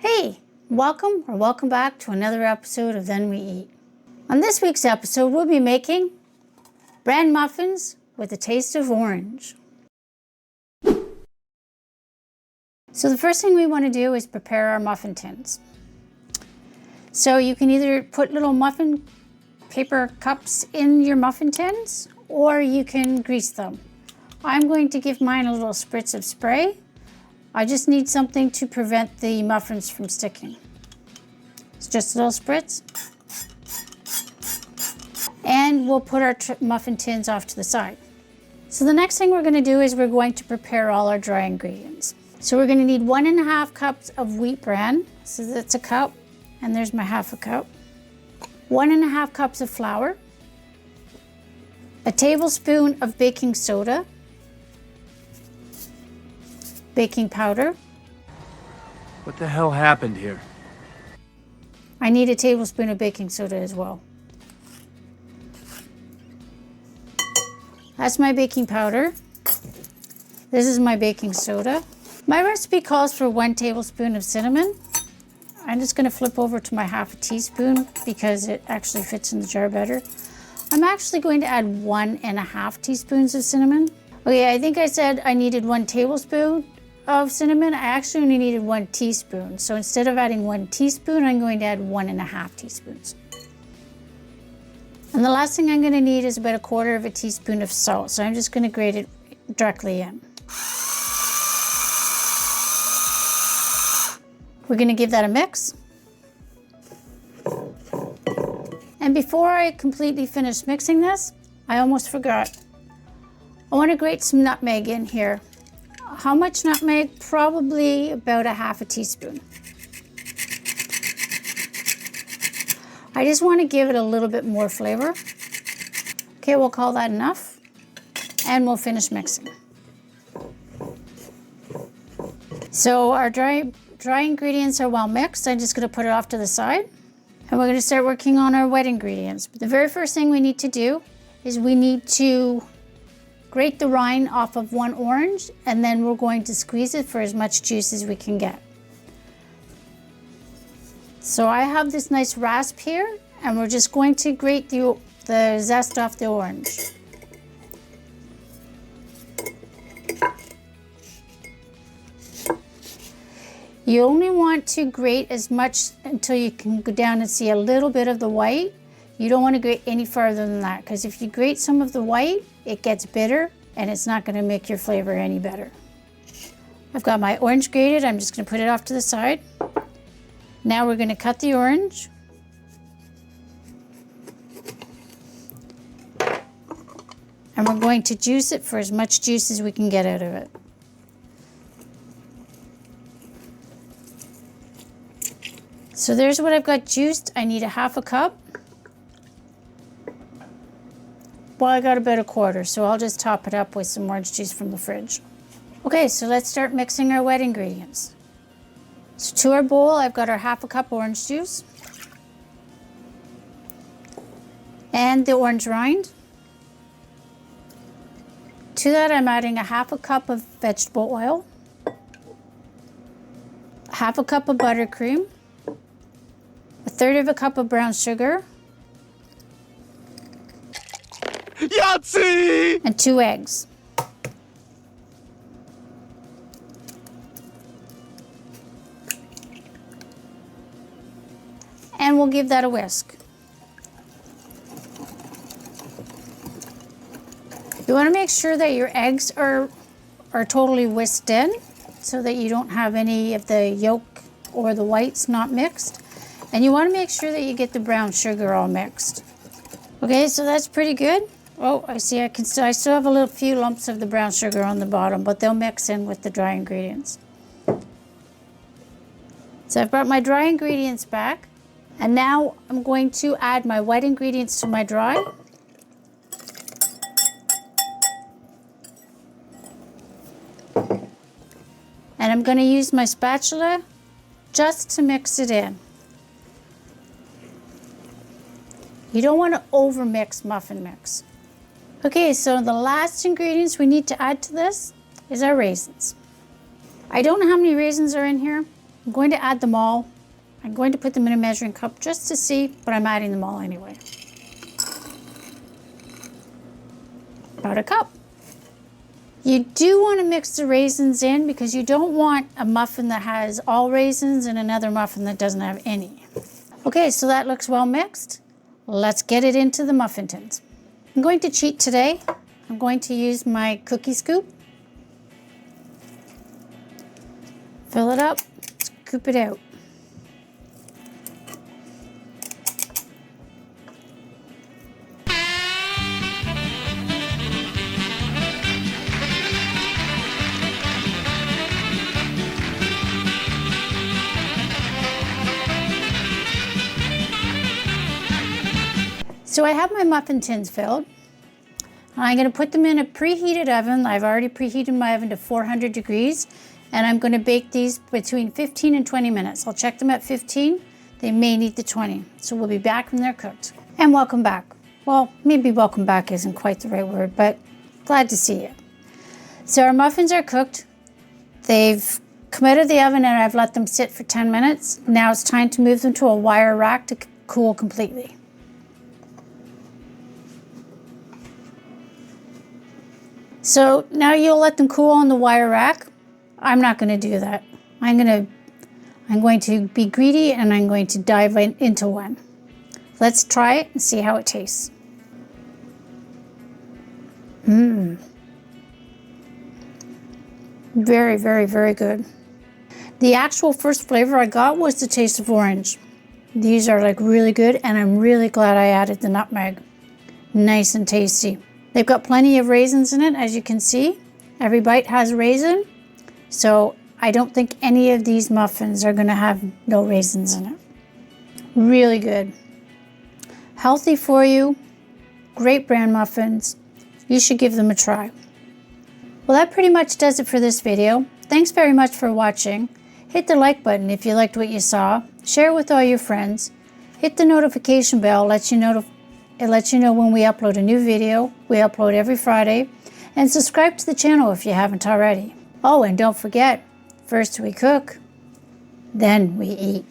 Hey, welcome back to another episode of Then We Eat. On this week's episode, we'll be making bran muffins with a taste of orange. So the first thing we want to do is prepare our muffin tins. So you can either put little muffin paper cups in your muffin tins, or you can grease them. I'm going to give mine a little spritz of spray. I just need something to prevent the muffins from sticking. It's just a little spritz. And we'll put our muffin tins off to the side. So the next thing we're going to do is we're going to prepare all our dry ingredients. So we're going to need 1.5 cups of wheat bran. So that's a cup, and there's my half a cup. 1.5 cups of flour. A tablespoon of baking soda. Baking powder. What the hell happened here? I need a tablespoon of baking soda as well. That's my baking powder. This is my baking soda. My recipe calls for 1 tablespoon of cinnamon. I'm just going to flip over to my half a teaspoon because it actually fits in the jar better. I'm actually going to add 1.5 teaspoons of cinnamon. Okay, I think I said I needed 1 tablespoon of cinnamon. I actually only needed 1 teaspoon. So instead of adding 1 teaspoon, I'm going to add 1.5 teaspoons. And the last thing I'm going to need is about 1/4 teaspoon of salt. So I'm just going to grate it directly in. We're going to give that a mix. And before I completely finish mixing this, I almost forgot. I want to grate some nutmeg in here. How much nutmeg? Probably about 1/2 teaspoon. I just want to give it a little bit more flavor. Okay, we'll call that enough. And we'll finish mixing. So our dry ingredients are well mixed. I'm just going to put it off to the side. And we're going to start working on our wet ingredients. But the very first thing we need to do is we need to grate the rind off of 1 orange, and then we're going to squeeze it for as much juice as we can get. So I have this nice rasp here, and we're just going to grate the zest off the orange. You only want to grate as much until you can go down and see a little bit of the white. You don't want to grate any farther than that, because if you grate some of the white, it gets bitter and it's not going to make your flavor any better. I've got my orange grated. I'm just going to put it off to the side. Now we're going to cut the orange. And we're going to juice it for as much juice as we can get out of it. So there's what I've got juiced. I need 1/2 cup. Well, I got about 1/4, so I'll just top it up with some orange juice from the fridge. Okay, so let's start mixing our wet ingredients. So to our bowl, I've got our 1/2 cup orange juice and the orange rind. To that, I'm adding 1/2 cup of vegetable oil, 1/2 cup of buttercream, 1/3 cup of brown sugar, Yahtzee! and 2 eggs. And we'll give that a whisk. You want to make sure that your eggs are totally whisked in so that you don't have any of the yolk or the whites not mixed. And you want to make sure that you get the brown sugar all mixed. Okay, so that's pretty good. Oh, I see. I still have a few lumps of the brown sugar on the bottom, but they'll mix in with the dry ingredients. So I've brought my dry ingredients back, and now I'm going to add my wet ingredients to my dry. And I'm going to use my spatula just to mix it in. You don't want to over mix muffin mix. Okay, so the last ingredients we need to add to this is our raisins. I don't know how many raisins are in here. I'm going to add them all. I'm going to put them in a measuring cup just to see, but I'm adding them all anyway. About a cup. You do want to mix the raisins in because you don't want a muffin that has all raisins and another muffin that doesn't have any. Okay, so that looks well mixed. Let's get it into the muffin tins. I'm going to cheat today. I'm going to use my cookie scoop. Fill it up, scoop it out. So I have my muffin tins filled. I'm going to put them in a preheated oven. I've already preheated my oven to 400 degrees, and I'm going to bake these between 15 and 20 minutes. I'll check them at 15. They may need the 20. So we'll be back when they're cooked. And welcome back. Well, maybe welcome back isn't quite the right word, but glad to see you. So our muffins are cooked. They've come out of the oven and I've let them sit for 10 minutes. Now it's time to move them to a wire rack to cool completely. So now you'll let them cool on the wire rack. I'm not going to do that. I'm going to be greedy and I'm going to dive into one. Let's try it and see how it tastes. Very, very, very good. The actual first flavor I got was the taste of orange. These are like really good and I'm really glad I added the nutmeg. Nice and tasty. They've got plenty of raisins in it, as you can see. Every bite has raisin. So I don't think any of these muffins are gonna have no raisins in it. Really good. Healthy for you, great bran muffins. You should give them a try. Well, that pretty much does it for this video. Thanks very much for watching. Hit the like button if you liked what you saw. Share it with all your friends. Hit the notification bell, it lets you know when we upload a new video. We upload every Friday. And subscribe to the channel if you haven't already. Oh, and don't forget, first we cook, then we eat.